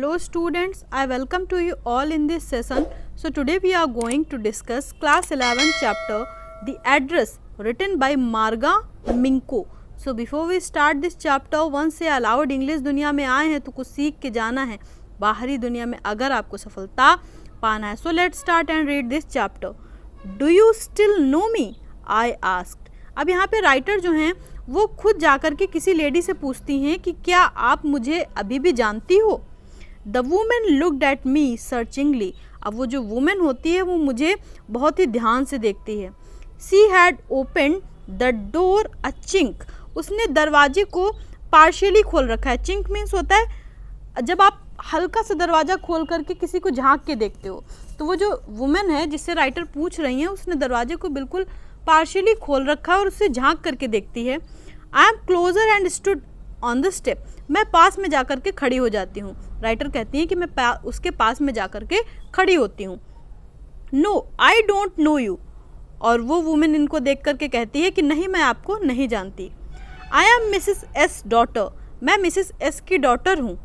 Hello students, I welcome to you all in this session. So today we are going to discuss class 11 chapter The Address written by Marga Minko. So before we start this chapter, once से allowed English दुनिया में आए हैं तो कुछ सीख के जाना है बाहरी दुनिया में अगर आपको सफलता पाना है. So let's start and read this chapter. Do you still know me? I asked. अब यहाँ पे राइटर जो हैं वो खुद जाकर के किसी लेडी से पूछती हैं कि क्या आप मुझे अभी भी जानती हो. The women looked at me searchingly. अब वो जो वुमेन होती है वो मुझे बहुत ही ध्यान से देखती है. She had open the door a chink. उसने दरवाजे को पार्शियली खोल रखा है. चिंक मीन्स होता है जब आप हल्का सा दरवाज़ा खोल करके किसी को झांक के देखते हो. तो वो जो वुमेन है जिससे राइटर पूछ रही हैं उसने दरवाजे को बिल्कुल पार्शियली खोल रखा है और उससे झांक करके देखती है. I am closer and stood on the step. मैं पास में जाकर के खड़ी हो जाती हूँ. राइटर कहती हैं कि मैं उसके पास में जाकर के खड़ी होती हूँ. No I don't know you. और वो वुमेन इनको देख करके कहती है कि नहीं मैं आपको नहीं जानती. I am Mrs S daughter. मैं मिसिस एस की डॉटर हूँ.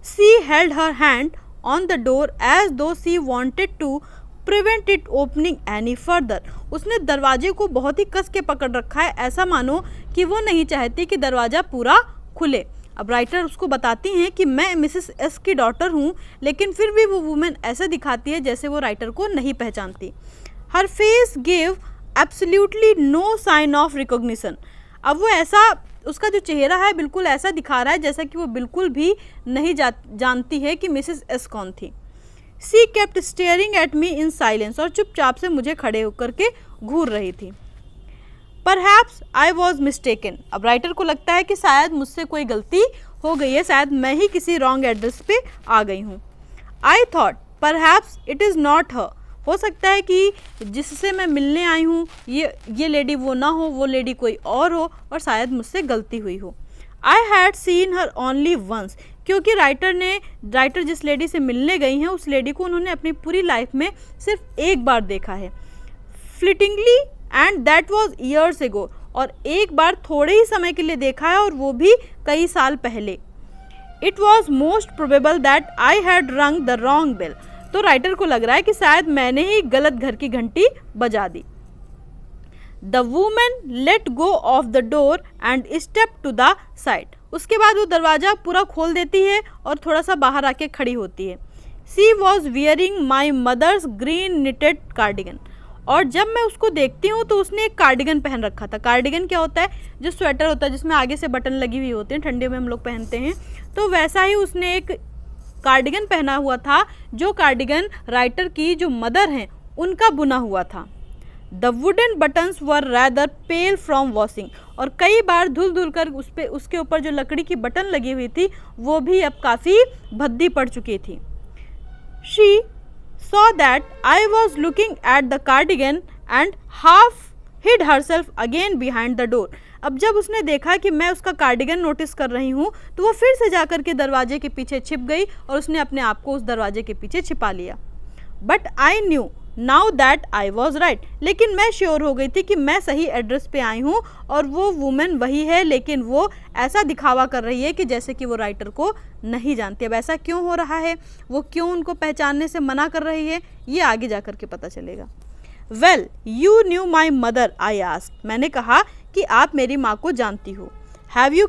She held her hand on the door as though she wanted to prevent it opening any further. उसने दरवाजे को बहुत ही कस के पकड़ रखा है, ऐसा मानो कि वो नहीं चाहती कि दरवाज़ा पूरा खुले. अब राइटर उसको बताती हैं कि मैं मिसेस एस की डॉटर हूँ, लेकिन फिर भी वो वुमेन ऐसा दिखाती है जैसे वो राइटर को नहीं पहचानती. Her face gave absolutely no sign of recognition. अब वो ऐसा उसका जो चेहरा है बिल्कुल ऐसा दिखा रहा है जैसा कि वो बिल्कुल भी नहीं जानती है कि मिसेस एस कौन थी. She kept staring at me in silence. और चुपचाप से मुझे खड़े होकर के घूर रही थी. Perhaps I was mistaken. अब राइटर को लगता है कि शायद मुझसे कोई गलती हो गई है, शायद मैं ही किसी रॉन्ग एड्रेस पे आ गई हूँ. I thought perhaps it is not her. हो सकता है कि जिससे मैं मिलने आई हूँ ये लेडी वो ना हो, वो लेडी कोई और हो और शायद मुझसे गलती हुई हो. I had seen her only once. क्योंकि राइटर जिस लेडी से मिलने गई हैं उस लेडी को उन्होंने अपनी पूरी लाइफ में सिर्फ एक बार देखा है. Flittingly and that was years ago. और एक बार थोड़े ही समय के लिए देखा है और वो भी कई साल पहले. It was most probable that I had रंग द रॉन्ग बेल. तो राइटर को लग रहा है कि शायद मैंने ही गलत घर की घंटी बजा दी. The women let go of the door and step to the side. उसके बाद वो दरवाज़ा पूरा खोल देती है और थोड़ा सा बाहर आके खड़ी होती है. She was wearing my mother's green knitted cardigan. और जब मैं उसको देखती हूँ तो उसने एक कार्डिगन पहन रखा था. कार्डिगन क्या होता है? जो स्वेटर होता है जिसमें आगे से बटन लगी हुई होती है, ठंडियों में हम लोग पहनते हैं. तो वैसा ही उसने एक कार्डिगन पहना हुआ था जो कार्डिगन राइटर की जो मदर हैं उनका बुना हुआ था. The wooden buttons were rather pale from washing. और कई बार धुल कर उसके ऊपर जो लकड़ी की बटन लगी हुई थी वो भी अब काफ़ी भद्दी पड़ चुकी थी. She saw that I was looking at the cardigan and half hid herself again behind the door. अब जब उसने देखा कि मैं उसका कार्डिगन नोटिस कर रही हूँ तो वो फिर से जाकर के दरवाजे के पीछे छिप गई और उसने अपने आप को उस दरवाजे के पीछे छिपा लिया. But I knew now that I was right. लेकिन मैं श्योर हो गई थी कि मैं सही एड्रेस पे आई हूँ और वो वुमेन वही है, लेकिन वो ऐसा दिखावा कर रही है कि जैसे कि वो राइटर को नहीं जानती. अब ऐसा क्यों हो रहा है, वो क्यों उनको पहचानने से मना कर रही है, ये आगे जा कर के पता चलेगा. Well you knew my mother I asked. मैंने कहा कि आप मेरी माँ को जानती हो. Have you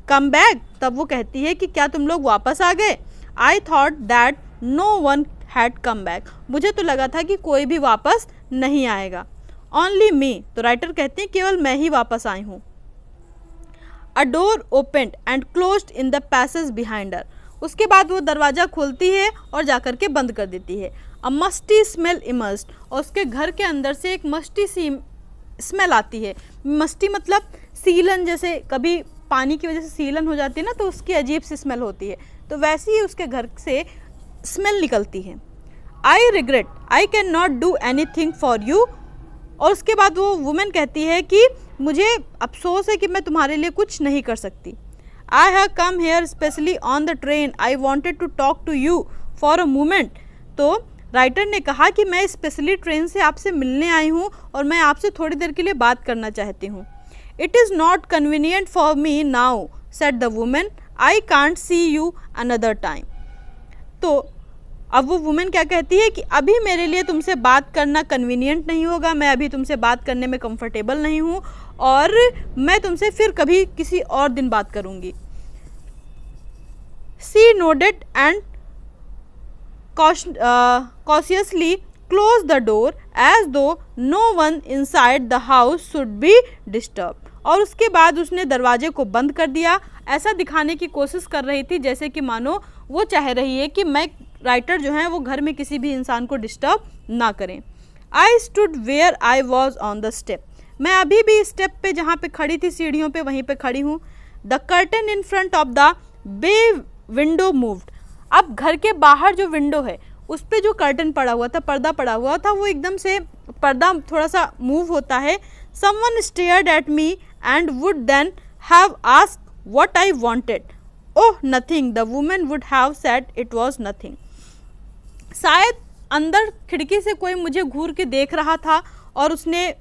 come back. तब वो कहती है कि क्या तुम लोग वापस आ गए. I thought that no one had come back. मुझे तो लगा था कि कोई भी वापस नहीं आएगा. Only me. तो राइटर कहते हैं केवल मैं ही वापस आई हूँ. अ door opened and closed in the passage behind her. उसके बाद वो दरवाज़ा खोलती है और जाकर के बंद कर देती है. अ मस्टी स्मेल इमर्स्ड. और उसके घर के अंदर से एक मस्टी सी स्मेल आती है. मस्टी मतलब सीलन, जैसे कभी पानी की वजह से सीलन हो जाती है ना तो उसकी अजीब सी स्मेल होती है, तो वैसे ही उसके घर से स्मेल निकलती है. I regret I can not do any thing for you. और उसके बाद वो वुमेन कहती है कि मुझे अफसोस है कि मैं तुम्हारे लिए कुछ नहीं कर सकती. I have come here specially on the train. I wanted to talk to you for a moment. तो राइटर ने कहा कि मैं स्पेशली ट्रेन से आपसे मिलने आई हूँ और मैं आपसे थोड़ी देर के लिए बात करना चाहती हूँ. It is not convenient for me now said the women. I can't see you another time. तो अब वो वुमेन क्या कहती है कि अभी मेरे लिए तुमसे बात करना कन्वीनियंट नहीं होगा, मैं अभी तुमसे बात करने में कंफर्टेबल नहीं हूँ और मैं तुमसे फिर कभी किसी और दिन बात करूँगी। She nodded and cautiously closed the door as though no one inside the house should be disturbed। और उसके बाद उसने दरवाजे को बंद कर दिया, ऐसा दिखाने की कोशिश कर रही थी जैसे कि मानो वो चाह रही है कि मैं राइटर जो है वो घर में किसी भी इंसान को डिस्टर्ब ना करें। I stood where I was on the step, मैं अभी भी स्टेप पे जहाँ पे खड़ी थी सीढ़ियों पे वहीं पे खड़ी हूँ। The curtain in front of the bay window moved, अब घर के बाहर जो विंडो है उस पे जो कर्टन पड़ा हुआ था, पर्दा पड़ा हुआ था, वो एकदम से पर्दा थोड़ा सा मूव होता है। Someone stared at me and would then have asked what I wanted. Oh nothing, the woman would have said it was nothing. शायद अंदर खिड़की से कोई मुझे घूर के देख रहा था और उसने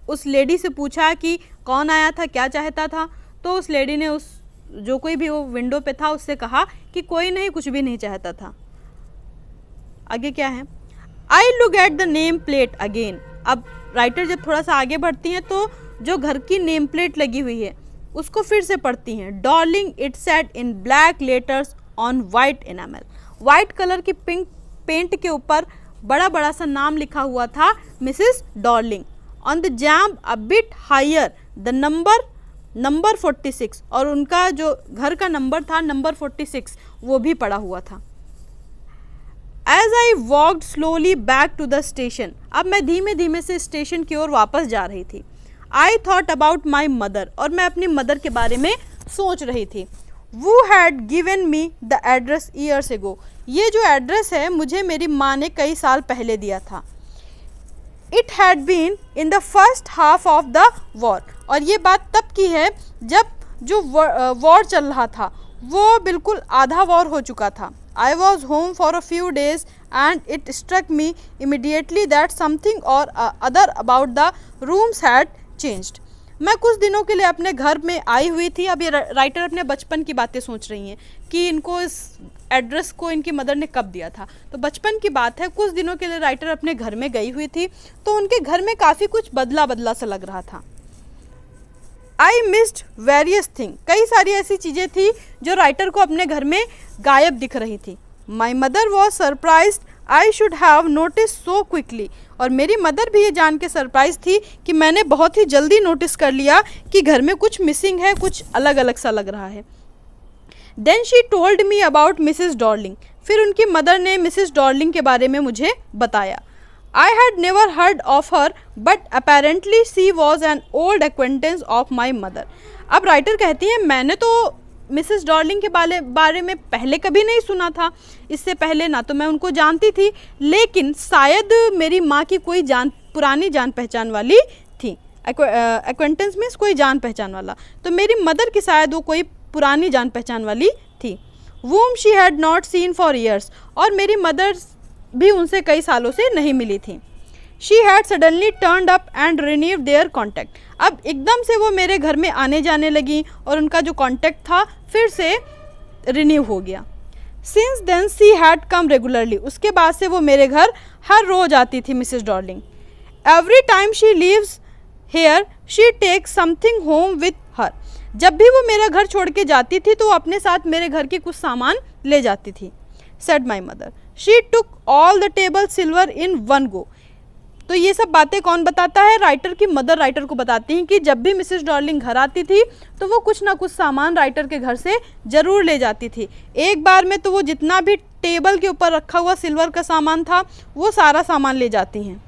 उस लेडी से पूछा कि कौन आया था, क्या चाहता था। तो उस लेडी ने उस जो कोई भी वो विंडो पे था उससे कहा कि कोई नहीं, कुछ भी नहीं चाहता था। आगे क्या है, I look at the name plate again. अब राइटर जब थोड़ा सा आगे बढ़ती हैं तो जो घर की नेम प्लेट लगी हुई है उसको फिर से पढ़ती हैं। Darling it said in black letters on white enamel, white colour की पिंक पेंट के ऊपर बड़ा बड़ा सा नाम लिखा हुआ था, Mrs Darling. On the jamb a bit higher the number 46, और उनका जो घर का नंबर था नंबर 46 वो भी पड़ा हुआ था। As I walked slowly back to the station, अब मैं धीमे धीमे से स्टेशन की ओर वापस जा रही थी। I thought about my mother, और मैं अपनी मदर के बारे में सोच रही थी। वो had given me the address years ago, ये जो एड्रेस है मुझे मेरी माँ ने कई साल पहले दिया था। It had been in the first half of the war, और ये बात तब की है जब जो वॉर चल रहा था वो बिल्कुल आधा वॉर हो चुका था। I was home for a few days and it struck me immediately that something or other about the rooms had changed. मैं कुछ दिनों के लिए अपने घर में आई हुई थी। अब ये राइटर अपने बचपन की बातें सोच रही हैं कि इनको इस एड्रेस को इनकी मदर ने कब दिया था। तो बचपन की बात है, कुछ दिनों के लिए राइटर अपने घर में गई हुई थी तो उनके घर में काफ़ी कुछ बदला बदला सा लग रहा था। आई मिस्ड वेरियस थिंग, कई सारी ऐसी चीज़ें थी जो राइटर को अपने घर में गायब दिख रही थी। My mother was surprise I should have notice so quickly, और मेरी मदर भी ये जान के सरप्राइज थी कि मैंने बहुत ही जल्दी नोटिस कर लिया कि घर में कुछ मिसिंग है, कुछ अलग अलग सा लग रहा है। Then she told me about Mrs Darling, फिर उनकी मदर ने मिसेस डॉर्लिंग के बारे में मुझे बताया। I had never heard of her but apparently she was an old acquaintance of my mother. अब राइटर कहती है मैंने तो मिसेस डॉर्लिंग के बारे में पहले कभी नहीं सुना था, इससे पहले ना तो मैं उनको जानती थी, लेकिन शायद मेरी माँ की कोई पुरानी जान पहचान वाली थी। एक्वेंटेंस मीन्स कोई जान पहचान वाला, तो मेरी मदर की शायद वो कोई पुरानी जान पहचान वाली थी। Whom she had not seen for years, और मेरी मदर भी उनसे कई सालों से नहीं मिली थी। She had suddenly turned up and renewed there contact, अब एकदम से वो मेरे घर में आने जाने लगी और उनका जो कॉन्टैक्ट था फिर से रिन्यू हो गया। Since then she had come regularly, उसके बाद से वो मेरे घर हर रोज आती थी Mrs Darling. Every time she leaves here she takes something home with her, जब भी वो मेरा घर छोड़ के जाती थी तो वो अपने साथ मेरे घर के कुछ सामान ले जाती थी। Said my mother she took all the table silver in one go. तो ये सब बातें कौन बताता है, राइटर की मदर राइटर को बताती हैं कि जब भी मिसेस डॉर्लिंग घर आती थी तो वो कुछ ना कुछ सामान राइटर के घर से ज़रूर ले जाती थी। एक बार में तो वो जितना भी टेबल के ऊपर रखा हुआ सिल्वर का सामान था वो सारा सामान ले जाती हैं।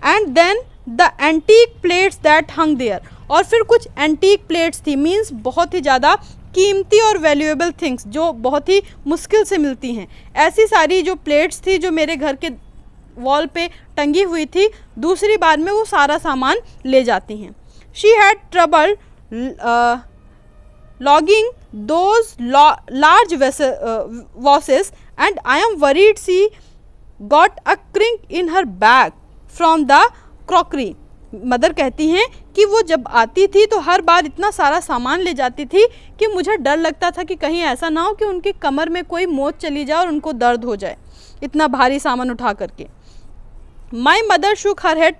And then the antique plates that hung there, और फिर कुछ एंटीक प्लेट्स थी, मीन्स बहुत ही ज़्यादा कीमती और वैल्यूएबल थिंग्स जो बहुत ही मुश्किल से मिलती हैं, ऐसी सारी जो प्लेट्स थी जो मेरे घर के वॉल पे टंगी हुई थी, दूसरी बार में वो सारा सामान ले जाती हैं। She had trouble lugging those large vases and I am worried she got a crick in her bag from the crockery. Mother कहती हैं कि वो जब आती थी तो हर बार इतना सारा सामान ले जाती थी कि मुझे डर लगता था कि कहीं ऐसा ना हो कि उनकी कमर में कोई मोच चली जाए और उनको दर्द हो जाए इतना भारी सामान उठा करके। My mother shook her head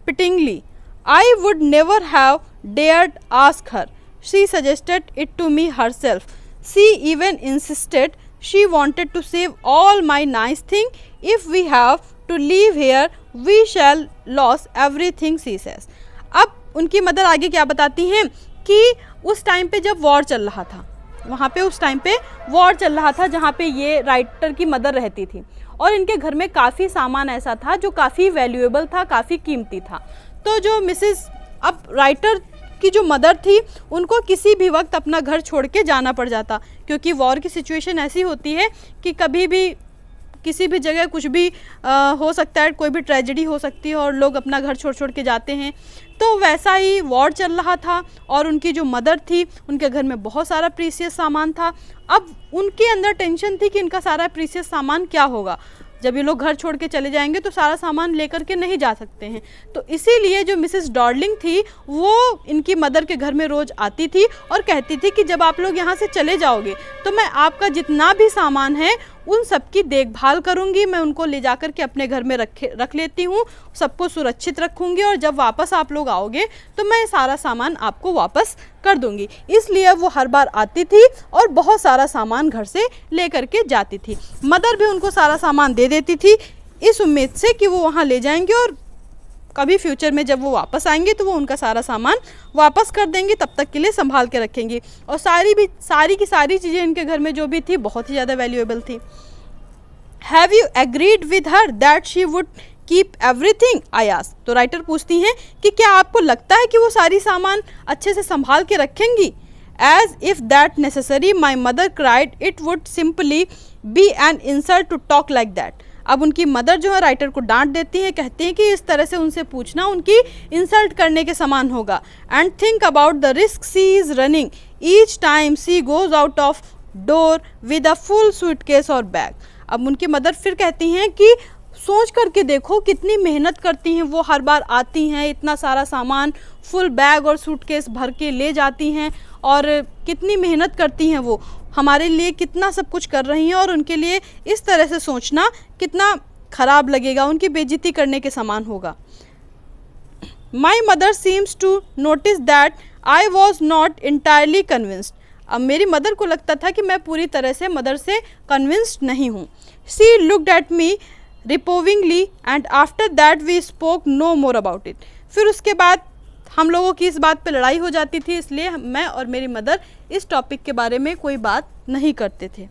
pityingly, I would never have dared ask her, she suggested it to me herself, she even insisted she wanted to save all my nice thing, if we have to leave here we shall lose everything she says. अब उनकी mother आगे क्या बताती हैं कि उस time पे जब वॉर चल रहा था, वहाँ पे उस टाइम पे वॉर चल रहा था जहाँ पे ये राइटर की मदर रहती थी और इनके घर में काफ़ी सामान ऐसा था जो काफ़ी वैल्यूएबल था, काफ़ी कीमती था। तो जो मिसेस अब राइटर की जो मदर थी उनको किसी भी वक्त अपना घर छोड़ के जाना पड़ जाता, क्योंकि वॉर की सिचुएशन ऐसी होती है कि कभी भी किसी भी जगह कुछ भी हो सकता है, कोई भी ट्रेजेडी हो सकती है और लोग अपना घर छोड़ छोड़ के जाते हैं। तो वैसा ही वॉर चल रहा था और उनकी जो मदर थी उनके घर में बहुत सारा प्रीशियस सामान था। अब उनके अंदर टेंशन थी कि इनका सारा प्रीशियस सामान क्या होगा, जब ये लोग घर छोड़ के चले जाएंगे तो सारा सामान लेकर के नहीं जा सकते हैं। तो इसीलिए जो मिसेस डॉर्लिंग थी वो इनकी मदर के घर में रोज़ आती थी और कहती थी कि जब आप लोग यहाँ से चले जाओगे तो मैं आपका जितना भी सामान है उन सब की देखभाल करूँगी, मैं उनको ले जा कर के अपने घर में रख लेती हूँ, सबको सुरक्षित रखूँगी और जब वापस आप लोग आओगे तो मैं सारा सामान आपको वापस कर दूँगी। इसलिए वो हर बार आती थी और बहुत सारा सामान घर से ले कर के जाती थी। मदर भी उनको सारा सामान दे देती थी इस उम्मीद से कि वो वहाँ ले जाएंगे और कभी फ्यूचर में जब वो वापस आएंगे तो वो उनका सारा सामान वापस कर देंगे, तब तक के लिए संभाल के रखेंगी। और सारी की सारी चीज़ें इनके घर में जो भी थी बहुत ही ज़्यादा वैल्यूएबल थी। Have you agreed with her that she would keep everything, I ask. तो राइटर पूछती हैं कि क्या आपको लगता है कि वो सारी सामान अच्छे से संभाल के रखेंगी। As if that necessary my mother cried, it would simply be an insult to talk like that. अब उनकी मदर जो है राइटर को डांट देती हैं, कहती हैं कि इस तरह से उनसे पूछना उनकी इंसल्ट करने के समान होगा। And think about the risk she is running each time she goes out of door with a full suitcase और बैग। अब उनकी मदर फिर कहती हैं कि सोच करके देखो कितनी मेहनत करती हैं वो, हर बार आती हैं इतना सारा सामान फुल बैग और सूटकेस भर के ले जाती हैं और कितनी मेहनत करती हैं वो, हमारे लिए कितना सब कुछ कर रही हैं और उनके लिए इस तरह से सोचना कितना ख़राब लगेगा, उनकी बेइज्जती करने के समान होगा। My mother seems to notice that I was not entirely convinced. अब मेरी मदर को लगता था कि मैं पूरी तरह से मदर से कन्विंस्ड नहीं हूँ। She looked at me reprovingly and after that we spoke no more about it. फिर उसके बाद हम लोगों की इस बात पे लड़ाई हो जाती थी, इसलिए मैं और मेरी मदर इस टॉपिक के बारे में कोई बात नहीं करते थे।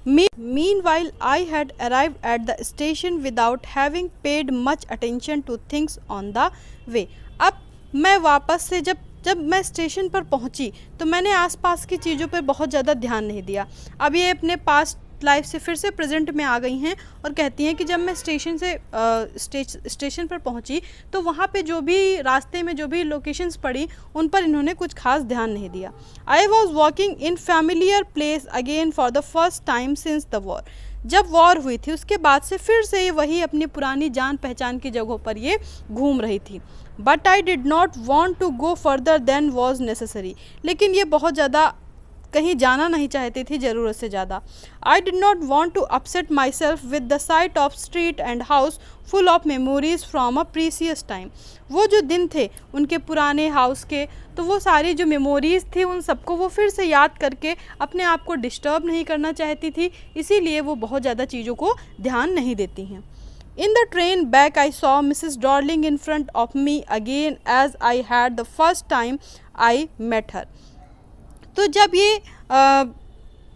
Meanwhile, I had arrived at the station without having paid much attention to things on the way. अब मैं वापस से जब मैं स्टेशन पर पहुंची तो मैंने आसपास की चीज़ों पर बहुत ज़्यादा ध्यान नहीं दिया। अब ये अपने पास्ट लाइफ से फिर से प्रेजेंट में आ गई हैं और कहती हैं कि जब मैं स्टेशन पर पहुंची तो वहाँ पे जो भी रास्ते में जो भी लोकेशंस पड़ी उन पर इन्होंने कुछ खास ध्यान नहीं दिया। I was walking in familiar place again for the first time since the war. जब वॉर हुई थी उसके बाद से फिर से ये वही अपनी पुरानी जान पहचान की जगहों पर ये घूम रही थी। But I did not want to go further than was necessary. लेकिन ये बहुत ज़्यादा कहीं जाना नहीं चाहती थी ज़रूरत से ज़्यादा। I did not want to upset my self with the sight of street and house full of memories from a precious time. वो जो दिन थे उनके पुराने हाउस के, तो वो सारी जो मेमोरीज़ थी उन सबको वो फिर से याद करके अपने आप को डिस्टर्ब नहीं करना चाहती थी, इसीलिए वो बहुत ज़्यादा चीज़ों को ध्यान नहीं देती हैं। In the train back I saw Mrs. Darling in front of me again as I had the first time I met her. तो जब ये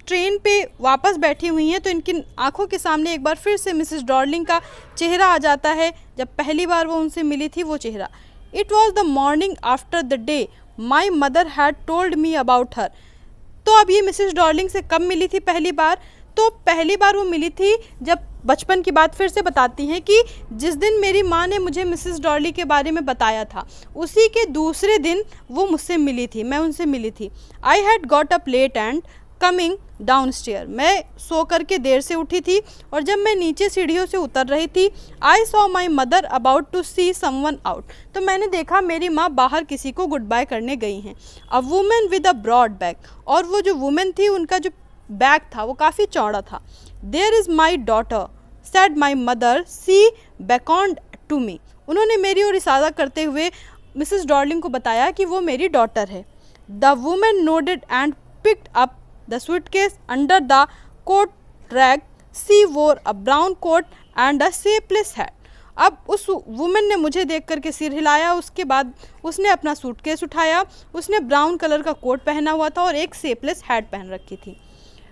ट्रेन पे वापस बैठी हुई हैं तो इनकी आंखों के सामने एक बार फिर से मिसेस डॉर्लिंग का चेहरा आ जाता है, जब पहली बार वो उनसे मिली थी वो चेहरा। It was the morning after the day my mother had told me about her. तो अब ये मिसेस डॉर्लिंग से कब मिली थी पहली बार? तो पहली बार वो मिली थी जब बचपन की बात फिर से बताती हैं कि जिस दिन मेरी माँ ने मुझे मिसेस डॉर्ली के बारे में बताया था उसी के दूसरे दिन वो मुझसे मिली थी, मैं उनसे मिली थी। I had got up late and coming down stair, मैं सो करके देर से उठी थी और जब मैं नीचे सीढ़ियों से उतर रही थी, I saw my mother about to see someone out, तो मैंने देखा मेरी माँ बाहर किसी को गुड बाय करने गई हैं। A women with a broad bag, और वो जो वुमेन थी उनका जो बैग था वो काफ़ी चौड़ा था। There is my daughter said my mother, she beckoned to me, उन्होंने मेरी ओर इशारा करते हुए मिसेस डॉर्लिंग को बताया कि वो मेरी डॉटर है। The women nodded and picked up the suitcase under the coat rack, she wore a brown coat and a shapeless hat. अब उस वुमेन ने मुझे देख करके सिर हिलाया, उसके बाद उसने अपना सूटकेस उठाया, उसने ब्राउन कलर का कोट पहना हुआ था और एक शेपलेस हैट पहन रखी थी।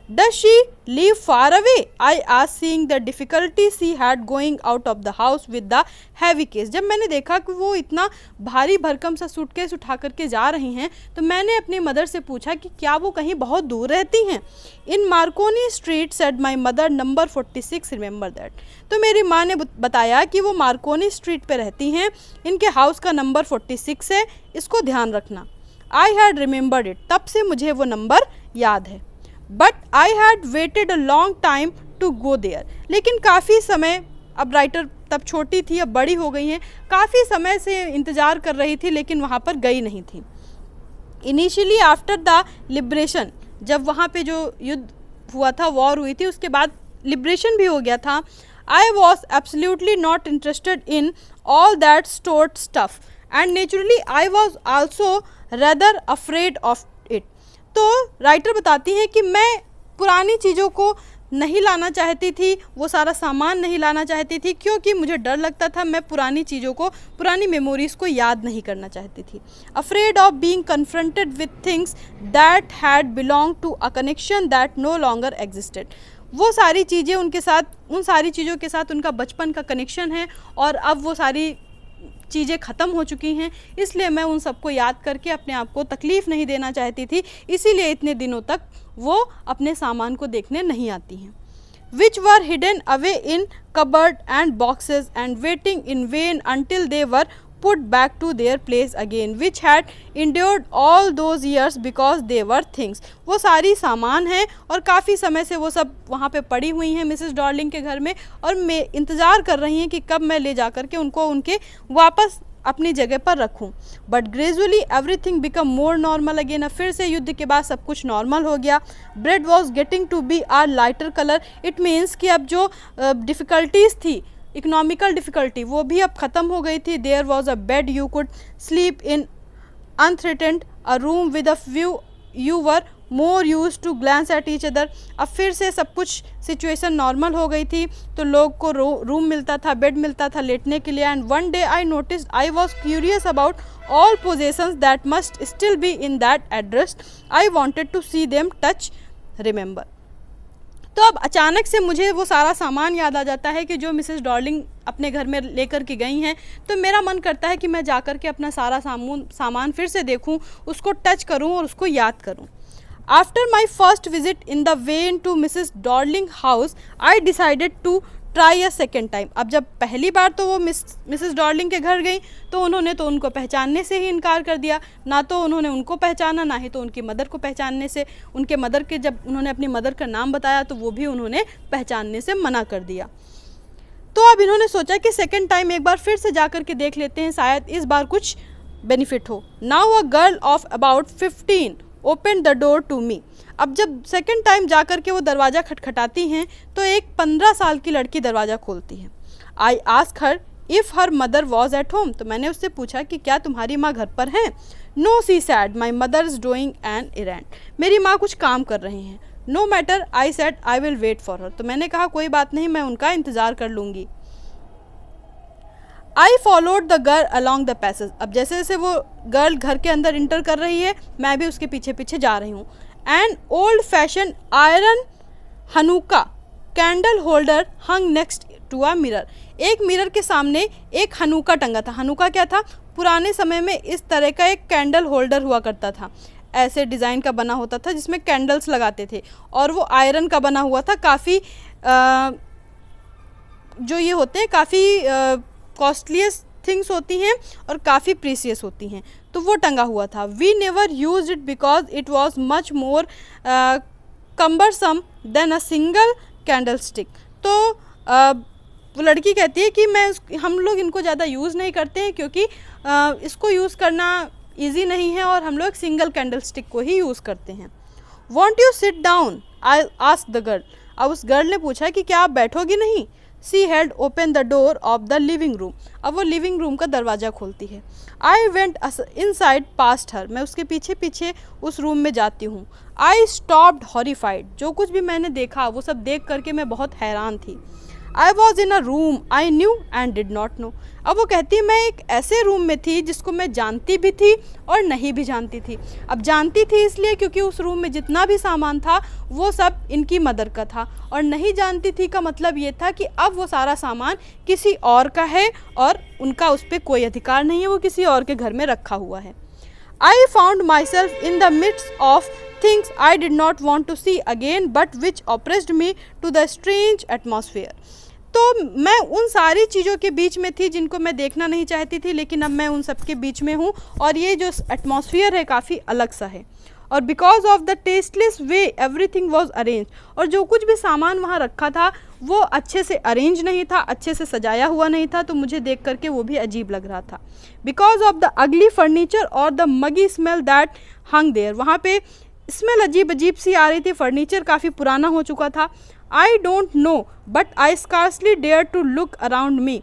Does she live far away? I asked, seeing the difficulty she had going out of the house with the heavy case. जब मैंने देखा कि वो इतना भारी भरकम सा सूटकेस उठा करके जा रही हैं, तो मैंने अपनी मदर से पूछा कि क्या वो कहीं बहुत दूर रहती हैं। In Marconi Street said my mother, number 46, remember that. तो मेरी माँ ने बताया कि वो मार्कोनी स्ट्रीट पे रहती हैं, इनके हाउस का नंबर 46 है, इसको ध्यान रखना। आई हैड रिमेंबर्ड इट, तब से मुझे वो नंबर याद है। But I had waited a long time to go there, लेकिन काफ़ी समय, अब राइटर तब छोटी थी अब बड़ी हो गई हैं, काफ़ी समय से इंतज़ार कर रही थी लेकिन वहाँ पर गई नहीं थी। इनिशियली आफ्टर द लिब्रेशन, जब वहाँ पे जो युद्ध हुआ था, वॉर हुई थी, उसके बाद लिब्रेशन भी हो गया था। I was absolutely not interested in all that stored stuff and naturally I was also rather afraid of it. तो राइटर बताती हैं कि मैं पुरानी चीज़ों को नहीं लाना चाहती थी, वो सारा सामान नहीं लाना चाहती थी, क्योंकि मुझे डर लगता था, मैं पुरानी चीज़ों को, पुरानी मेमोरीज़ को याद नहीं करना चाहती थी। Afraid of being confronted with things that had belong to a connection that no longer existed. वो सारी चीज़ें उनके साथ, उन सारी चीज़ों के साथ उनका बचपन का कनेक्शन है और अब वो सारी चीज़ें ख़त्म हो चुकी हैं, इसलिए मैं उन सबको याद करके अपने आप को तकलीफ़ नहीं देना चाहती थी, इसीलिए इतने दिनों तक वो अपने सामान को देखने नहीं आती हैं। Which were hidden away in cupboard and boxes and waiting in vain until they were put back to their place again, which had endured all those years because they were things। वो सारी सामान हैं और काफ़ी समय से वो सब वहाँ पे पड़ी हुई हैं मिसेस डॉर्लिंग के घर में, और मैं इंतज़ार कर रही हैं कि कब मैं ले जा कर के उनको उनके वापस अपनी जगह पर रखूं। But gradually everything become more normal again, अब फिर से युद्ध के बाद सब कुछ नॉर्मल हो गया। Bread was getting to be are lighter colour, it means कि अब जो डिफ़िकल्टीज़ थी, इकोनॉमिकल डिफ़िकल्टी, वो भी अब ख़त्म हो गई थी। There was a bed you could sleep in unthreatened, a room with a view you were more used to glance at each other. अब फिर से सब कुछ सिचुएशन नॉर्मल हो गई थी, तो लोग को रूम मिलता था, बेड मिलता था लेटने के लिए। And one day I noticed I was curious about all possessions that must still be in that address, I wanted to see them, touch, remember. तो अब अचानक से मुझे वो सारा सामान याद आ जाता है कि जो मिसेस डॉर्लिंग अपने घर में लेकर के गई हैं, तो मेरा मन करता है कि मैं जाकर के अपना सारा सामान फिर से देखूं, उसको टच करूं और उसको याद करूं। After my first visit in the vain to Mrs Darling house, I decided to try a second time. अब जब पहली बार तो वो मिसेस डॉर्लिंग के घर गई तो उन्होंने तो उनको पहचानने से ही इनकार कर दिया, ना तो उन्होंने उनको पहचाना, ना ही तो उनकी मदर को पहचानने से। उनके मदर के जब उन्होंने अपनी मदर का नाम बताया तो वो भी उन्होंने पहचानने से मना कर दिया। तो अब इन्होंने सोचा कि सेकेंड टाइम एक बार फिर से जा कर के देख लेते हैं, शायद इस बार कुछ बेनिफिट हो। Now a girl of about 15 open the door to me. अब जब सेकेंड टाइम जा कर के वो दरवाज़ा खटखटाती हैं तो एक 15 साल की लड़की दरवाज़ा खोलती है। आई ask her if her mother was at home, तो मैंने उससे पूछा कि क्या तुम्हारी माँ घर पर हैं। No she said my mother is doing an errand, मेरी माँ कुछ काम कर रही हैं। No matter I said I will wait for her, तो मैंने कहा कोई बात नहीं, मैं उनका इंतज़ार कर लूँगी। I followed the girl along the passage, अब जैसे जैसे वो गर्ल घर के अंदर इंटर कर रही है मैं भी उसके पीछे पीछे जा रही हूँ। An old fashion iron Hanukkah candle holder hung next to a mirror, एक मिरर के सामने एक हनुका टंगा था। हनुका क्या था? पुराने समय में इस तरह का एक कैंडल होल्डर हुआ करता था, ऐसे डिज़ाइन का बना होता था जिसमें कैंडल्स लगाते थे, और वो आयरन का बना हुआ था। काफ़ी जो ये होते हैं काफ़ी कॉस्टलीस्ट थिंग्स होती हैं और काफ़ी प्रीसियस होती हैं, तो वो टंगा हुआ था। We never use it because it was much more cumbersome than a single candlestick। तो वो लड़की कहती है कि हम लोग इनको ज़्यादा यूज़ नहीं करते हैं क्योंकि इसको यूज़ करना ईजी नहीं है और हम लोग सिंगल कैंडल स्टिक को ही यूज़ करते हैं। Want you sit down, I ask the girl. अब उस गर्ल ने पूछा कि क्या आप बैठोगी नहीं। She had open the door of the living room. अब वो लिविंग रूम का दरवाज़ा खोलती है। आई वेंट इनसाइड पास्ट हर। मैं उसके पीछे पीछे उस रूम में जाती हूँ। I stopped horrified. जो कुछ भी मैंने देखा वो सब देख करके मैं बहुत हैरान थी। I was in a room I knew and did not know. अब वो कहती है मैं एक ऐसे रूम में थी जिसको मैं जानती भी थी और नहीं भी जानती थी। अब जानती थी इसलिए क्योंकि उस रूम में जितना भी सामान था वो सब इनकी मदर का था, और नहीं जानती थी का मतलब ये था कि अब वो सारा सामान किसी और का है और उनका उस पर कोई अधिकार नहीं है, वो किसी और के घर में रखा हुआ है। I found myself in the midst of things I did not want to see again but which oppressed me to the strange atmosphere। तो मैं उन सारी चीज़ों के बीच में थी जिनको मैं देखना नहीं चाहती थी, लेकिन अब मैं उन सब के बीच में हूँ और ये जो एटमॉस्फेयर है काफ़ी अलग सा है। और because of the tasteless way everything was arrange, और जो कुछ भी सामान वहाँ रखा था वो अच्छे से अरेंज नहीं था, अच्छे से सजाया हुआ नहीं था, तो मुझे देख करके वो भी अजीब लग रहा था। Because of the ugly furniture और the muggy smell that hung there, वहाँ पे स्मेल अजीब अजीब सी आ रही थी, फर्नीचर काफ़ी पुराना हो चुका था। I don't know but I scarcely dare to look around me.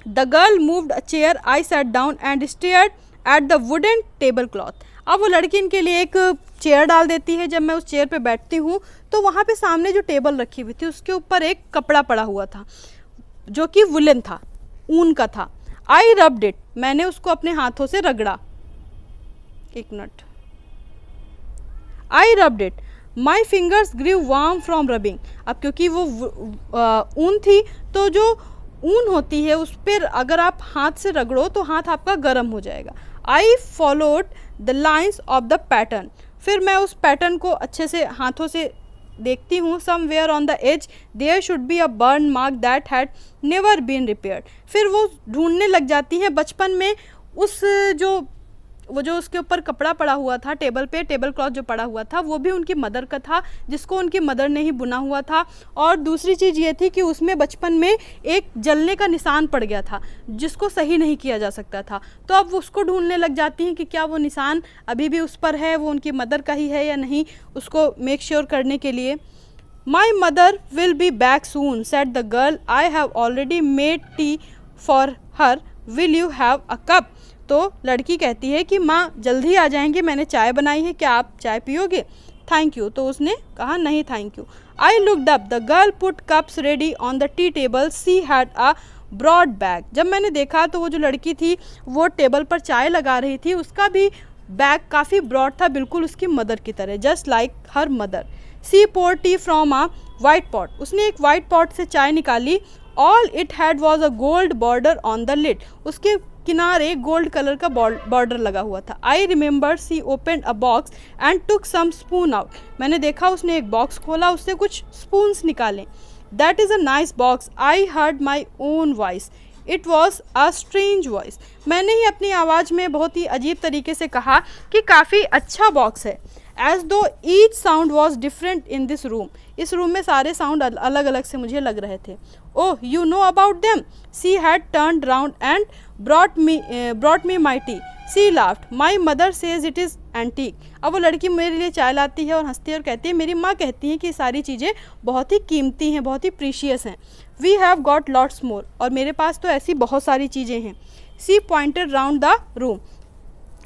The girl moved a chair, I sat down and stared at the wooden table cloth. अब वो लड़की इनके लिए एक चेयर डाल देती है। जब मैं उस चेयर पे बैठती हूँ तो वहाँ पे सामने जो टेबल रखी हुई थी उसके ऊपर एक कपड़ा पड़ा हुआ था जो कि वुलन था, ऊन का था। आई रब्ड इट, मैंने उसको अपने हाथों से रगड़ा। एक minute. I rubbed it, my fingers grew warm from rubbing. अब क्योंकि वो ऊन थी तो जो ऊन होती है उस पर अगर आप हाथ से रगड़ो तो हाथ आपका गर्म हो जाएगा। I followed the lines of the pattern, फिर मैं उस पैटर्न को अच्छे से हाथों से देखती हूँ। Somewhere on the edge there should be a burn mark that had never been repaired. फिर वो ढूंढने लग जाती हैं बचपन में उस जो उसके ऊपर कपड़ा पड़ा हुआ था टेबल पे, टेबल क्लॉथ जो पड़ा हुआ था वो भी उनकी मदर का था जिसको उनकी मदर ने ही बुना हुआ था। और दूसरी चीज़ ये थी कि उसमें बचपन में एक जलने का निशान पड़ गया था जिसको सही नहीं किया जा सकता था। तो अब उसको ढूंढने लग जाती हैं कि क्या वो निशान अभी भी उस पर है, वो उनकी मदर का ही है या नहीं, उसको मेक श्योर करने के लिए। My mother will be back soon said the girl, I have already made tea for her, will you have a cup. तो लड़की कहती है कि माँ जल्दी आ जाएंगे, मैंने चाय बनाई है, क्या आप चाय पियोगे? Thank you. तो उसने कहा नहीं thank you. I looked up, the girl put cups ready on the tea table, she had a broad bag. जब मैंने देखा तो वो जो लड़की थी वो टेबल पर चाय लगा रही थी, उसका भी बैग काफ़ी ब्रॉड था, बिल्कुल उसकी मदर की तरह, just like her mother. She pour tea from a white pot, उसने एक वाइट पॉट से चाय निकाली। All it had was a gold border on the lid, उसके किनारे गोल्ड कलर का बॉर्डर लगा हुआ था। I remember she open a box and took some spoon out, मैंने देखा उसने एक बॉक्स खोला, उससे कुछ स्पून्स निकाले। That is a nice box, I heard my own voice, it was a strange voice, मैंने ही अपनी आवाज़ में बहुत ही अजीब तरीके से कहा कि काफ़ी अच्छा बॉक्स है। एज दो each sound was different in this room, इस रूम में सारे साउंड अलग अलग से मुझे लग रहे थे। Oh you know about them, she had turned round and brought me my tea, she laughed, my mother says it is antique. अब वो लड़की मेरे लिए चाय लाती है और हंसती है और कहती है मेरी माँ कहती हैं कि ये सारी चीज़ें बहुत ही कीमती हैं, बहुत ही प्रीशियस हैं। We have got lots more, और मेरे पास तो ऐसी बहुत सारी चीज़ें हैं। She pointed round the room,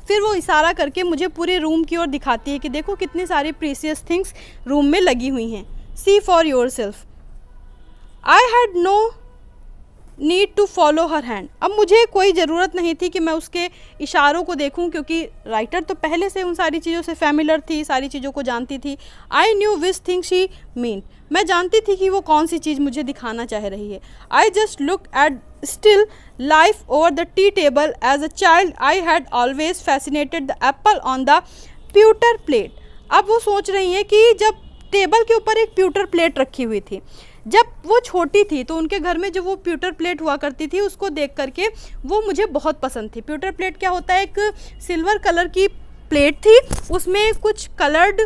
फिर वो इशारा करके मुझे पूरे रूम की ओर दिखाती है कि देखो कितनी सारी प्रीशियस थिंग्स रूम में लगी हुई हैं। See for yourself, I had no need to follow her hand, अब मुझे कोई ज़रूरत नहीं थी कि मैं उसके इशारों को देखूं क्योंकि राइटर तो पहले से उन सारी चीज़ों से फैमिलियर थी, सारी चीज़ों को जानती थी। I knew which thing she mean, मैं जानती थी कि वो कौन सी चीज़ मुझे दिखाना चाह रही है। I just look at still life over the tea table, as a child I had always fascinated the apple on the pewter plate. अब वो सोच रही हैं कि जब टेबल के ऊपर एक प्यूटर प्लेट रखी हुई थी, जब वो छोटी थी तो उनके घर में जो वो प्यूटर प्लेट हुआ करती थी उसको देख करके वो मुझे बहुत पसंद थी। प्यूटर प्लेट क्या होता है, एक सिल्वर कलर की प्लेट थी, उसमें कुछ कलर्ड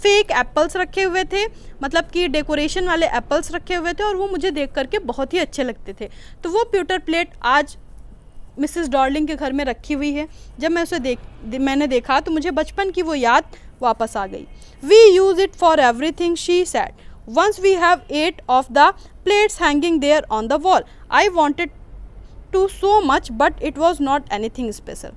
फेक एप्पल्स रखे हुए थे, मतलब कि डेकोरेशन वाले एप्पल्स रखे हुए थे और वो मुझे देख करके बहुत ही अच्छे लगते थे। तो वो pewter प्लेट आज मिसेस डार्लिंग के घर में रखी हुई है। जब मैं उसे मैंने देखा तो मुझे बचपन की वो याद वापस आ गई। We use it for everything she said, once we have 8 of the plates hanging there on the wall, I wanted to so much but it was not anything special.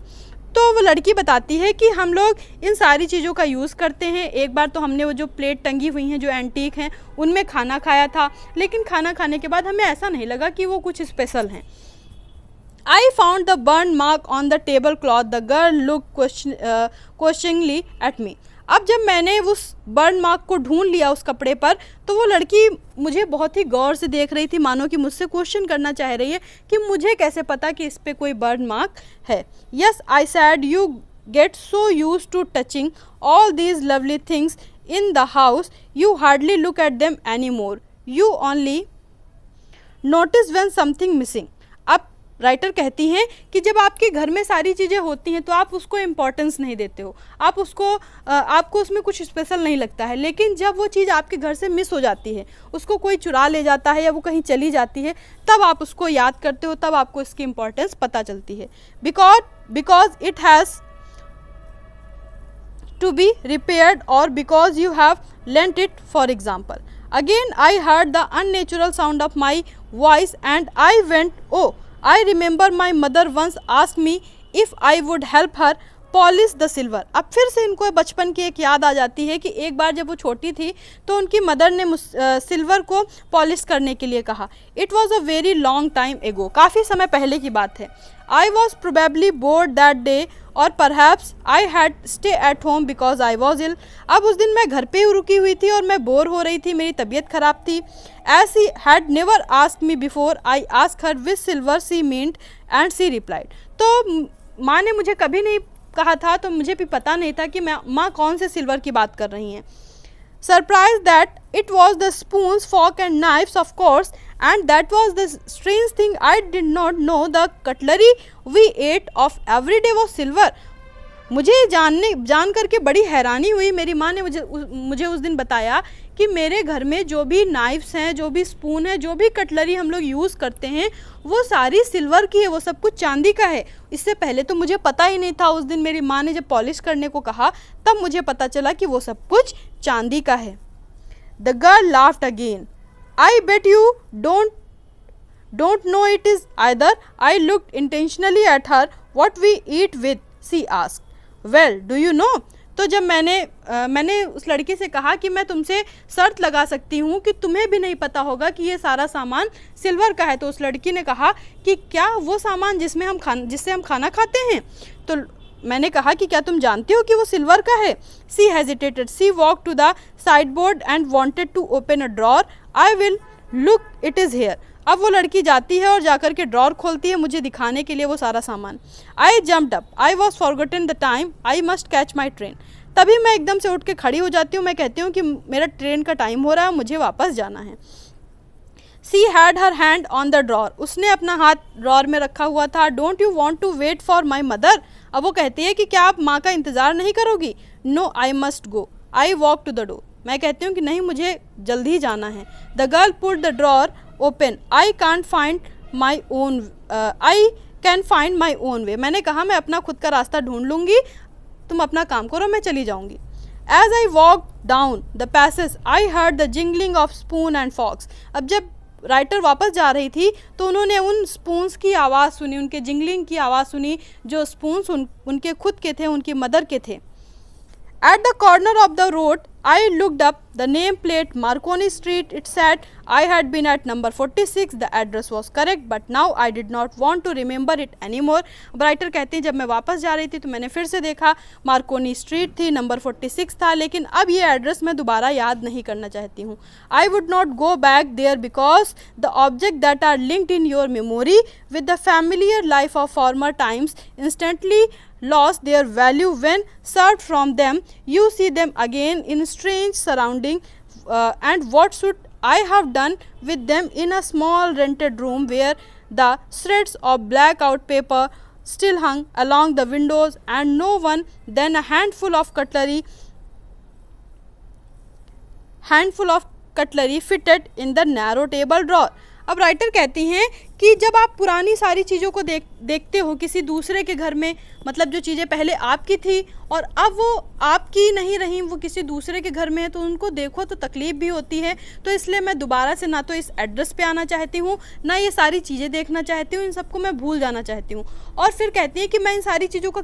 तो वो लड़की बताती है कि हम लोग इन सारी चीज़ों का यूज़ करते हैं। एक बार तो हमने वो जो प्लेट टंगी हुई हैं जो एंटीक हैं उनमें खाना खाया था, लेकिन खाना खाने के बाद हमें ऐसा नहीं लगा कि वो कुछ स्पेशल हैं। I found the burn mark on the tablecloth. The girl looked questioningly at me. अब जब मैंने उस बर्न मार्क को ढूंढ लिया उस कपड़े पर, तो वो लड़की मुझे बहुत ही गौर से देख रही थी, मानो कि मुझसे क्वेश्चन करना चाह रही है कि मुझे कैसे पता कि इस पे कोई बर्न मार्क है। Yes, I said, you get so used to touching all these lovely things in the house, you hardly look at them anymore. You only notice when something missing. अब राइटर कहती हैं कि जब आपके घर में सारी चीज़ें होती हैं तो आप उसको इम्पोर्टेंस नहीं देते हो, आपको उसमें कुछ स्पेशल नहीं लगता है, लेकिन जब वो चीज़ आपके घर से मिस हो जाती है, उसको कोई चुरा ले जाता है या वो कहीं चली जाती है, तब आप उसको याद करते हो, तब आपको इसकी इम्पोर्टेंस पता चलती है। Because it has to be repaired or because you have lent it, for example. Again I heard the unnatural sound of my voice and I went, oh, I remember my mother once asked me if I would help her polish the silver. अब फिर से इनको बचपन की एक याद आ जाती है कि एक बार जब वो छोटी थी तो उनकी मदर ने सिल्वर को पॉलिश करने के लिए कहा। It was a very long time ago, काफ़ी समय पहले की बात है। I was probably bored that day और perhaps I had stay at home because I was ill. अब उस दिन मैं घर पे ही रुकी हुई थी और मैं बोर हो रही थी, मेरी तबीयत ख़राब थी। As he had never asked me before I ask her which silver she meant and she replied. तो माँ ने मुझे कभी नहीं कहा था, तो मुझे भी पता नहीं था कि माँ कौन से सिल्वर की बात कर रही हैं। Surprise that it was the spoons, fork and knifes of course, and that was the strange thing, I did not know the cutlery we ate of every day was silver. मुझे जान करके बड़ी हैरानी हुई। मेरी माँ ने मुझे उस दिन बताया कि मेरे घर में जो भी नाइफ्स हैं, जो भी स्पून है, जो भी कटलरी हम लोग यूज़ करते हैं, वो सारी सिल्वर की है, वो सब कुछ चांदी का है। इससे पहले तो मुझे पता ही नहीं था। उस दिन मेरी माँ ने जब पॉलिश करने को कहा तब मुझे पता चला कि वो सब कुछ चांदी का है। The girl laughed again. I bet you don't know it is either. I looked intentionally at her. What we eat with? She asked. Well, do you know? तो जब मैंने उस लड़की से कहा कि मैं तुमसे शर्त लगा सकती हूँ कि तुम्हें भी नहीं पता होगा कि ये सारा सामान सिल्वर का है। तो उस लड़की ने कहा कि क्या वो सामान जिससे हम खाना खाते हैं? तो मैंने कहा कि क्या तुम जानते हो कि वो सिल्वर का है? She hesitated, she walk to the sideboard and wanted to open a drawer. I will look, it is here. अब वो लड़की जाती है और जाकर के ड्रॉर खोलती है मुझे दिखाने के लिए वो सारा सामान। आई jumped up, I was forgotten the time, I must catch my train. तभी मैं एकदम से उठ के खड़ी हो जाती हूँ। मैं कहती हूँ कि मेरा ट्रेन का टाइम हो रहा है, मुझे वापस जाना है। She had her hand on the drawer, उसने अपना हाथ ड्रॉर में रखा हुआ था। Don't you want to wait for my mother. अब वो कहती है कि क्या आप माँ का इंतज़ार नहीं करोगी? No, I must go, I walk to the door. मैं कहती हूँ कि नहीं, मुझे जल्दी ही जाना है। The girl put the drawer open, I can find my own way. मैंने कहा मैं अपना खुद का रास्ता ढूंढ लूँगी, तुम अपना काम करो, मैं चली जाऊँगी। As I walk down the passage I heard the jingling of spoon and forks. अब जब राइटर वापस जा रही थी तो उन्होंने उन स्पून्स की आवाज़ सुनी, उनके जिंगलिंग की आवाज़ सुनी, जो स्पून्स उनके खुद के थे, उनकी मदर के थे। At the corner of the road I looked up the name plate, Marconi Street, it said. I had been at number 46, the address was correct, but now I did not want to remember it anymore. Writer कहती है जब मैं वापस जा रही थी तो मैंने फिर से देखा, मार्कोनी स्ट्रीट थी, नंबर 46 था, लेकिन अब ये एड्रेस मैं दोबारा याद नहीं करना चाहती हूँ। I would not go back there because the objects that are linked in your memory with the familiar life of former times instantly lost their value when searched from them. You see them again in strange surrounding, and what should I have done with them in a small rented room where the shreds of blackout paper still hung along the windows and no one then a handful of cutlery handful of cutlery fitted in the narrow table drawer. अब writer कहती हैं कि जब आप पुरानी सारी चीज़ों को देखते हो किसी दूसरे के घर में, मतलब जो चीज़ें पहले आपकी थी और अब वो आपकी नहीं रही, वो किसी दूसरे के घर में है, तो उनको देखो तो तकलीफ़ भी होती है। तो इसलिए मैं दोबारा से ना तो इस एड्रेस पे आना चाहती हूँ, ना ये सारी चीज़ें देखना चाहती हूँ, इन सबको मैं भूल जाना चाहती हूँ। और फिर कहती है कि मैं इन सारी चीज़ों का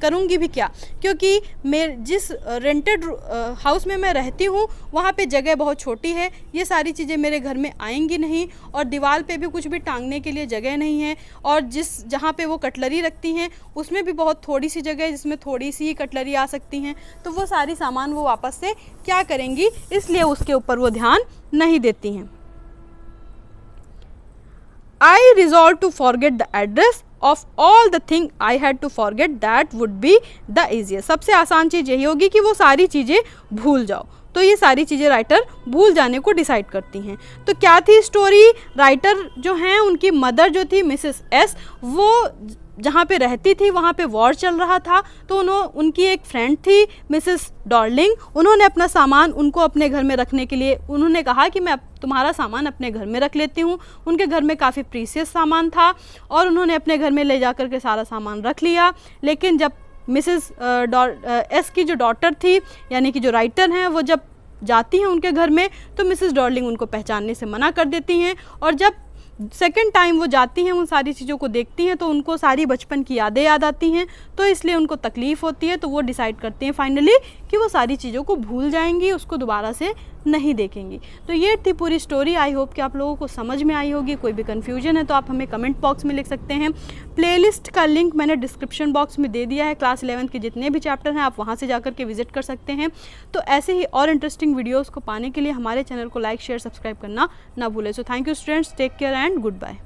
करूँगी भी क्या, क्योंकि जिस रेंटेड हाउस में मैं रहती हूँ वहाँ पे जगह बहुत छोटी है, ये सारी चीज़ें मेरे घर में आएंगी नहीं, और दीवार पे भी कुछ भी टांगने के लिए जगह नहीं है, और जहाँ पे वो कटलरी रखती हैं उसमें भी बहुत थोड़ी सी जगह है जिसमें थोड़ी सी ही कटलरी आ सकती हैं। तो वो सारी सामान वो वापस से क्या करेंगी, इसलिए उसके ऊपर वो ध्यान नहीं देती हैं। I resolved to forget the address of all the thing I had to forget, that would be the easiest। सबसे आसान चीज़ यही होगी कि वो सारी चीज़ें भूल जाओ। तो ये सारी चीज़ें राइटर भूल जाने को डिसाइड करती हैं। तो क्या थी स्टोरी, राइटर जो हैं उनकी मदर जो थी मिसेस एस, वो जहाँ पे रहती थी वहाँ पे वॉर चल रहा था, तो उनकी एक फ्रेंड थी मिसेस डॉर्लिंग, उन्होंने अपना सामान उनको अपने घर में रखने के लिए उन्होंने कहा कि मैं तुम्हारा सामान अपने घर में रख लेती हूँ। उनके घर में काफ़ी प्रीशियस सामान था और उन्होंने अपने घर में ले जा कर के सारा सामान रख लिया। लेकिन जब मिसेस एस की जो डॉटर थी यानी कि जो राइटर हैं, वो जब जाती हैं उनके घर में तो मिसेस डॉर्लिंग उनको पहचानने से मना कर देती हैं, और जब सेकेंड टाइम वो जाती हैं उन सारी चीज़ों को देखती हैं तो उनको सारी बचपन की यादें याद आती हैं, तो इसलिए उनको तकलीफ़ होती है। तो वो डिसाइड करती हैं फाइनली कि वो सारी चीज़ों को भूल जाएंगी, उसको दोबारा से नहीं देखेंगी। तो ये थी पूरी स्टोरी। आई होप कि आप लोगों को समझ में आई होगी। कोई भी कन्फ्यूजन है तो आप हमें कमेंट बॉक्स में लिख सकते हैं। प्लेलिस्ट का लिंक मैंने डिस्क्रिप्शन बॉक्स में दे दिया है। क्लास 11 के जितने भी चैप्टर हैं आप वहाँ से जाकर के विजिट कर सकते हैं। तो ऐसे ही और इंटरेस्टिंग वीडियोज़ को पाने के लिए हमारे चैनल को लाइक शेयर सब्सक्राइब करना ना भूलें। So thank you students, take care and good bye.